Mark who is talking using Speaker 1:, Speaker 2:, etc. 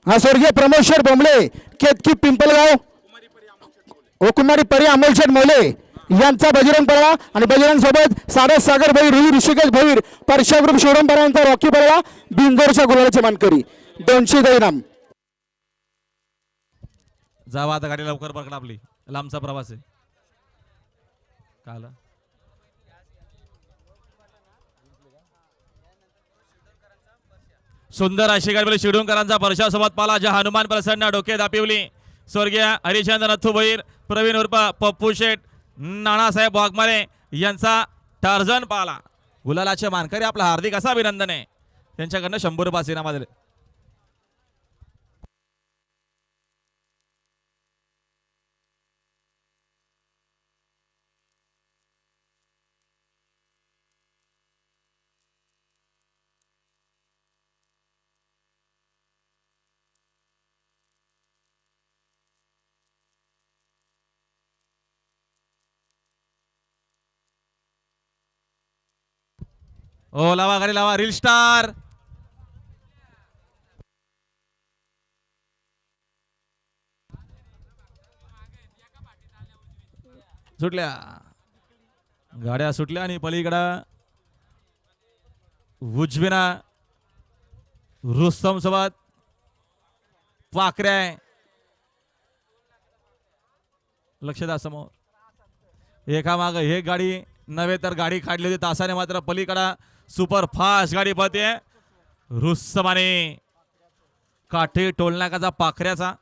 Speaker 1: हा स्वर्गीय प्रमोद बोंबले केतकी पिंपलगाव ओ कुमारी परी अमोलशेठ मोले यांचा बजरंग पडला आणि बजरंग सोबत सारस सागर भैर रुई ऋषिकेश भैर परशा ग्रुप शोरूम यांचा रॉकी पडला बिंदोरच्या गुलाबाचे मानकरी 200 दैनाम.
Speaker 2: जावा आता गाडी लवकर पकडा आपली लांबचा प्रवास आहे काला सुंदर अशी गाडी शिडूंकरांचा परशासोबत पाला ज्या हनुमान प्रसन्न डोके दापिवली स्वर्गीय हरिचंद्र नथू भैर प्रवीण उर्फ पप्पू शेठ नानासाहेब वाघमारे यांचा टार्झन पाला गुलालाचे मानकरी आपला हार्दिक असा अभिनंदन आहे त्यांच्याकडनं 100 रुपये इनाम दिले. ओ लावा गाडी लावा रील स्टार सुटल्या गाड्या सुटल्या आणि पलीकडं उजवीना रुस्तम सोबत पाखऱ्या लक्ष द्या समोर एका माग एक गाडी नव्हे तर गाडी काढली होती तासाने मात्र पलीकडं सुपर फास्ट गाडी पळते रुस्तमाने काठी टोलनाकाचा पाखऱ्याचा